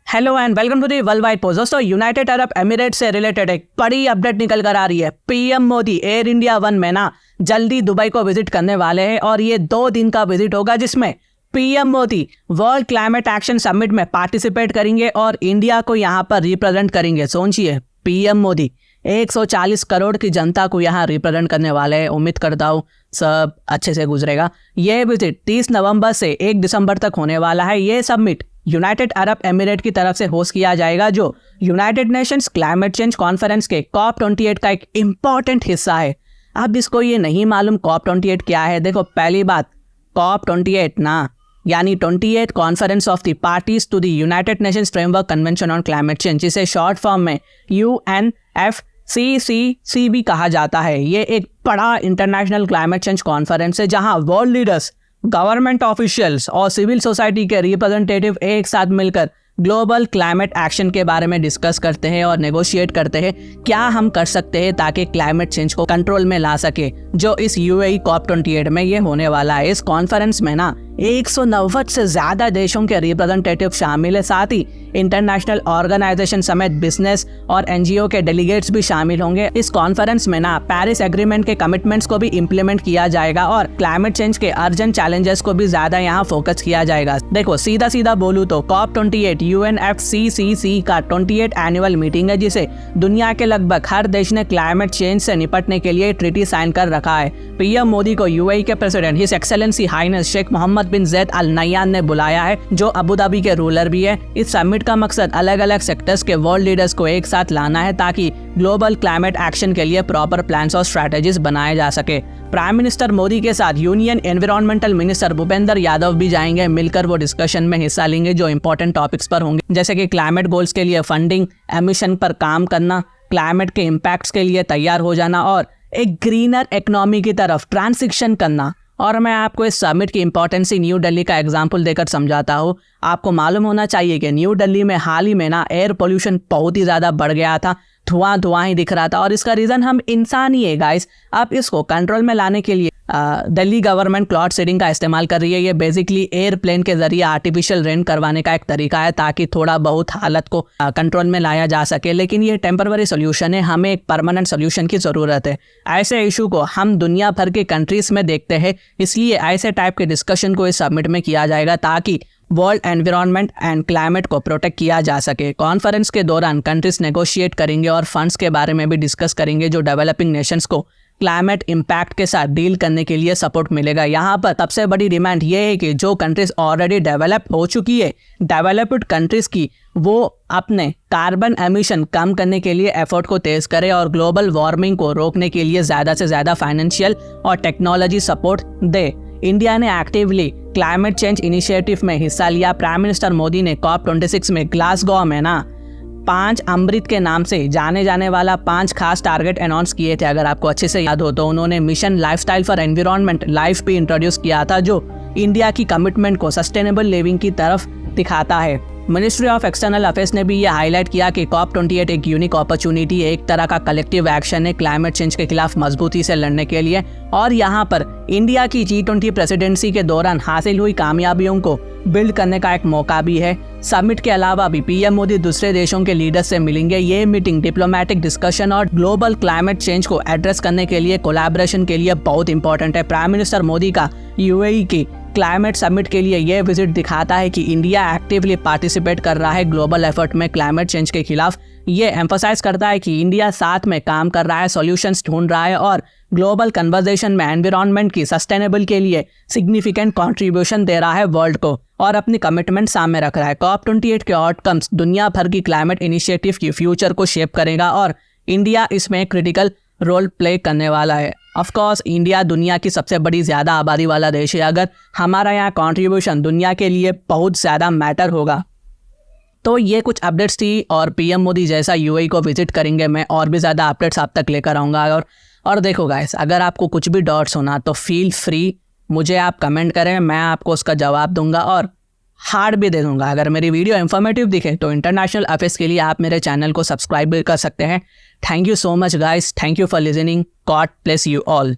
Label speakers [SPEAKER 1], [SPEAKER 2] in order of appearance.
[SPEAKER 1] Hello and welcome to the world wide post. दोस्तों, United Arab Emirate से related एक बड़ी अपडेट निकल कर आ रही है। PM Modi Air India One में जल्दी दुबई को विजिट करने वाले हैं और ये 2 दिन का विजिट होगा, जिसमें PM Modi world climate action summit में पार्टिसिपेट करेंगे और इंडिया को यहाँ पर रिप्रेजेंट करेंगे। सोचिए, पीएम मोदी 140 करोड़ की जनता को यहाँ रिप्रेजेंट करने वाले हैं। उम्मीद करता हूँ सब अच्छे से गुजरेगा। ये विजिट 30 नवंबर से 1 दिसंबर तक होने वाला है। ये समिट यूनाइटेड अरब एमिरेट की तरफ से होस्ट किया जाएगा, जो United Nations climate change conference के COP28 का एक इम्पॉर्टेंट हिस्सा है। अब जिसको ये नहीं मालूम COP28 क्या है, देखो, पहली बात, COP28 यानी 28 conference of the parties to the United Nations framework convention on climate change, जिसे शॉर्ट फॉर्म में UNFCCC भी कहा जाता है। ये एक बड़ा इंटरनेशनल क्लाइमेट चेंज कॉन्फ्रेंस है, जहां वर्ल्ड लीडर्स, गवर्नमेंट ऑफिशियल्स और सिविल सोसाइटी के रिप्रेजेंटेटिव एक साथ मिलकर ग्लोबल क्लाइमेट एक्शन के बारे में डिस्कस करते हैं और नेगोशिएट करते हैं क्या हम कर सकते हैं ताकि क्लाइमेट चेंज को कंट्रोल में ला सके, जो इस UAE COP28 में ये होने वाला है। इस कॉन्फ्रेंस में 190 से ज्यादा देशों के रिप्रेजेंटेटिव शामिल है। साथ ही इंटरनेशनल ऑर्गेनाइजेशन समेत बिजनेस और NGO के डेलीगेट्स भी शामिल होंगे। इस कॉन्फ्रेंस में पेरिस एग्रीमेंट के कमिटमेंट्स को भी इम्प्लीमेंट किया जाएगा और क्लाइमेट चेंज के अर्जेंट चैलेंजेस को भी ज्यादा यहाँ फोकस किया जाएगा। देखो, सीधा सीधा बोलूँ तो COP28 UNFCCC का 28 एनुअल मीटिंग है, जिसे दुनिया के लगभग हर देश ने क्लाइमेट चेंज से निपटने के लिए ट्रीटी साइन कर रखा है। पीएम मोदी को UAE के president his excellency highness Sheikh Mohammed bin Zayed Al Nahyan ने बुलाया है, जो अबू धाबी के रूलर भी है। इस समिट का मकसद अलग अलग सेक्टर्स के वर्ल्ड लीडर्स को एक साथ लाना है ताकि ग्लोबल क्लाइमेट एक्शन के लिए प्रॉपर प्लान्स और स्ट्रैटेजीज बनाए जा सके। प्राइम मिनिस्टर मोदी के साथ union environmental minister Bhupendra Yadav भी जाएंगे। मिलकर वो डिस्कशन में हिस्सा लेंगे जो इंपॉर्टेंट टॉपिक्स पर होंगे, जैसे कि क्लाइमेट गोल्स के लिए फंडिंग, एमिशन पर काम करना, क्लाइमेट के इम्पैक्ट्स के लिए तैयार हो जाना और एक ग्रीनर इकोनॉमी की तरफ ट्रांसिशन करना। और मैं आपको इस समिट की इंपॉर्टेंस न्यू दिल्ली का एग्जाम्पल देकर समझाता हूँ। आपको मालूम होना चाहिए कि न्यू दिल्ली में हाल ही में एयर पोल्यूशन बहुत ही ज़्यादा बढ़ गया था, धुआं ही दिख रहा था, और इसका रीज़न हम इंसान ही है गाइस। अब इसको कंट्रोल में लाने के लिए दिल्ली गवर्नमेंट क्लाउड सीडिंग का इस्तेमाल कर रही है। ये बेसिकली एयरप्लेन के जरिए आर्टिफिशियल रेन करवाने का एक तरीका है ताकि थोड़ा बहुत हालत को कंट्रोल में लाया जा सके, लेकिन ये टेम्पररी सोल्यूशन है। हमें एक परमानेंट सोल्यूशन की ज़रूरत है। ऐसे इशू को हम दुनिया भर के कंट्रीज में देखते हैं, इसलिए ऐसे टाइप के डिस्कशन को इस समिट में किया जाएगा ताकि वर्ल्ड एनवायरनमेंट एंड क्लाइमेट को प्रोटेक्ट किया जा सके। कॉन्फ्रेंस के दौरान कंट्रीज नेगोशिएट करेंगे और फंड्स के बारे में भी डिस्कस करेंगे, जो डेवलपिंग नेशंस को क्लाइमेट इम्पैक्ट के साथ डील करने के लिए सपोर्ट मिलेगा। यहाँ पर सबसे बड़ी डिमांड ये है कि जो कंट्रीज ऑलरेडी डेवलप हो चुकी है, डेवलप्ड कंट्रीज की, वो अपने कार्बन एमिशन कम करने के लिए एफर्ट को तेज करे और ग्लोबल वार्मिंग को रोकने के लिए ज़्यादा से ज़्यादा फाइनेंशियल और टेक्नोलॉजी सपोर्ट दे। इंडिया ने एक्टिवली क्लाइमेट चेंज इनिशिएटिव में हिस्सा लिया। प्राइम मिनिस्टर मोदी ने COP26 में ग्लासगो में 5 अमृत के नाम से जाने जाने वाला 5 खास टारगेट अनाउंस किए थे। अगर आपको अच्छे से याद हो तो उन्होंने mission lifestyle for environment life भी इंट्रोड्यूस किया था, जो इंडिया की कमिटमेंट को सस्टेनेबल लिविंग की तरफ दिखाता है। मिनिस्ट्री ऑफ एक्सटर्नल अफेयर्स ने भी ये हाईलाइट किया कि COP28 एक यूनिक अपॉर्चुनिटी है, एक तरह का कलेक्टिव एक्शन है क्लाइमेट चेंज के खिलाफ मजबूती से लड़ने के लिए। और यहाँ पर इंडिया की G20 प्रेसिडेंसी के दौरान हासिल हुई कामयाबियों को बिल्ड करने का एक मौका भी है। समिट के अलावा भी पीएम मोदी दूसरे देशों के लीडर्स से मिलेंगे। ये मीटिंग डिप्लोमेटिक डिस्कशन और ग्लोबल क्लाइमेट चेंज को एड्रेस करने के लिए कोलैबोरेशन के लिए बहुत इंपॉर्टेंट है। प्राइम मिनिस्टर मोदी का UAE की क्लाइमेट समिट के लिए यह विजिट दिखाता है कि इंडिया एक्टिवली पार्टिसिपेट कर रहा है ग्लोबल एफर्ट में क्लाइमेट चेंज के खिलाफ। ये एम्फोसाइज करता है कि इंडिया साथ में काम कर रहा है, सॉल्यूशंस ढूंढ रहा है और ग्लोबल कन्वर्सेशन में एनवायरनमेंट की सस्टेनेबल के लिए सिग्निफिकेंट कंट्रीब्यूशन दे रहा है वर्ल्ड को और अपनी कमिटमेंट सामने रख रहा है। COP28 के आउटकम्स दुनिया भर की क्लाइमेट इनिशिएटिव की फ्यूचर को शेप करेगा और इंडिया इसमें क्रिटिकल रोल प्ले करने वाला है। ऑफ कोर्स इंडिया दुनिया की सबसे बड़ी ज़्यादा आबादी वाला देश है। अगर हमारा यहाँ कंट्रीब्यूशन दुनिया के लिए बहुत ज़्यादा मैटर होगा। तो ये कुछ अपडेट्स थी और पीएम मोदी जैसा UAE को विजिट करेंगे, मैं और भी ज़्यादा अपडेट्स आप तक लेकर आऊँगा। और देखो गाइस, अगर आपको कुछ भी डाउट्स होना तो फील फ्री मुझे आप कमेंट करें, मैं आपको उसका जवाब दूंगा और हार्ड भी दे दूंगा। अगर मेरी वीडियो इन्फॉर्मेटिव दिखे तो इंटरनेशनल अफेयर्स के लिए आप मेरे चैनल को सब्सक्राइब भी कर सकते हैं। Thank you so much guys, thank you for listening, God bless you all.